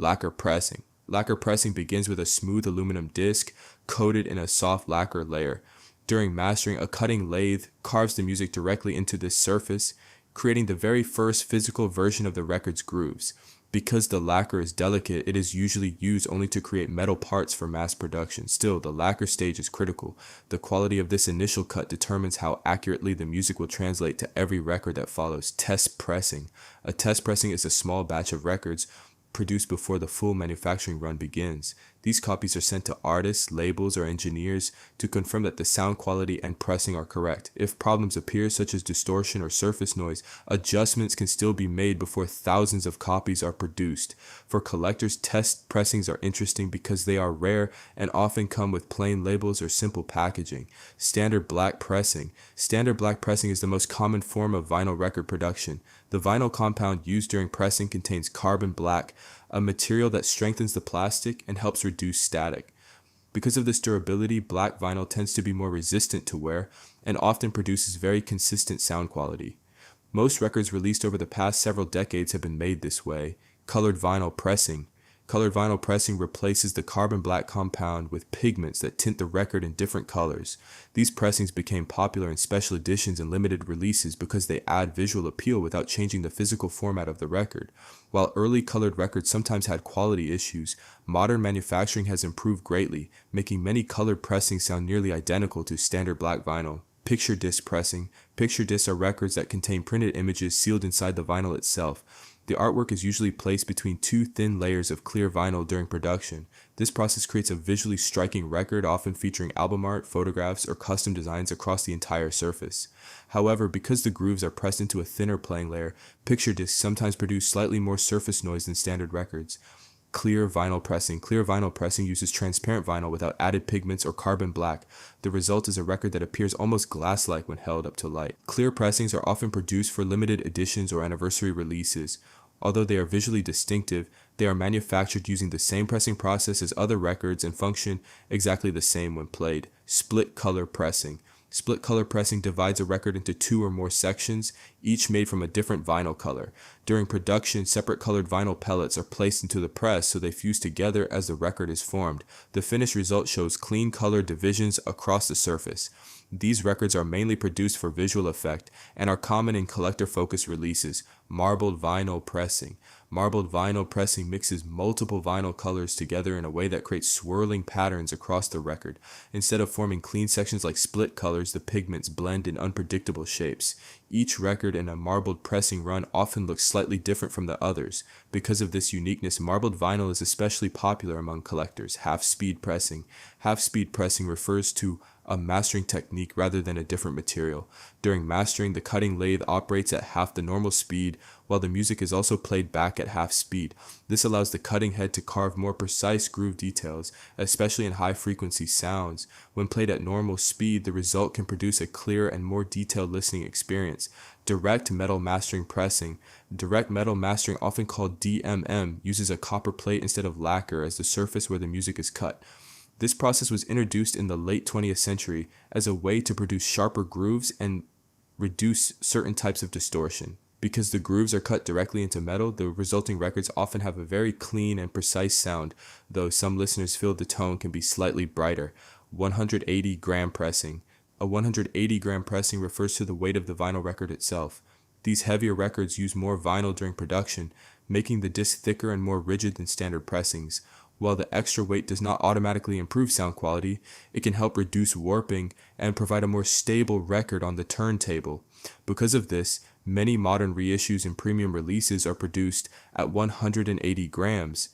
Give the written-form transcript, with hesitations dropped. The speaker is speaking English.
Lacquer pressing. Lacquer pressing begins with a smooth aluminum disc coated in a soft lacquer layer. During mastering, a cutting lathe carves the music directly into this surface, creating the very first physical version of the record's grooves. Because the lacquer is delicate, it is usually used only to create metal parts for mass production. Still, the lacquer stage is critical. The quality of this initial cut determines how accurately the music will translate to every record that follows. Test pressing. A test pressing is a small batch of records produced before the full manufacturing run begins. These copies are sent to artists, labels, or engineers to confirm that the sound quality and pressing are correct. If problems appear, such as distortion or surface noise, adjustments can still be made before thousands of copies are produced. For collectors, test pressings are interesting because they are rare and often come with plain labels or simple packaging. Standard black pressing. Standard black pressing is the most common form of vinyl record production. The vinyl compound used during pressing contains carbon black, a material that strengthens the plastic and helps reduce static. Because of this durability, black vinyl tends to be more resistant to wear and often produces very consistent sound quality. Most records released over the past several decades have been made this way. Colored vinyl pressing. Colored vinyl pressing replaces the carbon black compound with pigments that tint the record in different colors. These pressings became popular in special editions and limited releases because they add visual appeal without changing the physical format of the record. While early colored records sometimes had quality issues, modern manufacturing has improved greatly, making many colored pressings sound nearly identical to standard black vinyl. Picture disc pressing. Picture discs are records that contain printed images sealed inside the vinyl itself. The artwork is usually placed between two thin layers of clear vinyl during production. This process creates a visually striking record, often featuring album art, photographs, or custom designs across the entire surface. However, because the grooves are pressed into a thinner playing layer, picture discs sometimes produce slightly more surface noise than standard records. Clear vinyl pressing. Clear vinyl pressing uses transparent vinyl without added pigments or carbon black. The result is a record that appears almost glass-like when held up to light. Clear pressings are often produced for limited editions or anniversary releases. Although they are visually distinctive, they are manufactured using the same pressing process as other records and function exactly the same when played. Split color pressing. Split color pressing divides a record into two or more sections, each made from a different vinyl color. During production, separate colored vinyl pellets are placed into the press so they fuse together as the record is formed. The finished result shows clean color divisions across the surface. These records are mainly produced for visual effect and are common in collector-focused releases. Marbled vinyl pressing. Marbled vinyl pressing mixes multiple vinyl colors together in a way that creates swirling patterns across the record. Instead of forming clean sections like split colors, the pigments blend in unpredictable shapes. Each record in a marbled pressing run often looks slightly different from the others. Because of this uniqueness, marbled vinyl is especially popular among collectors. Half-speed pressing. Half-speed pressing refers to a mastering technique rather than a different material. During mastering, the cutting lathe operates at half the normal speed, while the music is also played back at half speed. This allows the cutting head to carve more precise groove details, especially in high-frequency sounds. When played at normal speed, the result can produce a clearer and more detailed listening experience. Direct metal mastering pressing. Direct metal mastering, often called DMM, uses a copper plate instead of lacquer as the surface where the music is cut. This process was introduced in the late 20th century as a way to produce sharper grooves and reduce certain types of distortion. Because the grooves are cut directly into metal, the resulting records often have a very clean and precise sound, though some listeners feel the tone can be slightly brighter. 180 gram pressing. A 180 gram pressing refers to the weight of the vinyl record itself. These heavier records use more vinyl during production, making the disc thicker and more rigid than standard pressings. While the extra weight does not automatically improve sound quality, it can help reduce warping and provide a more stable record on the turntable. Because of this, many modern reissues and premium releases are produced at 180 grams.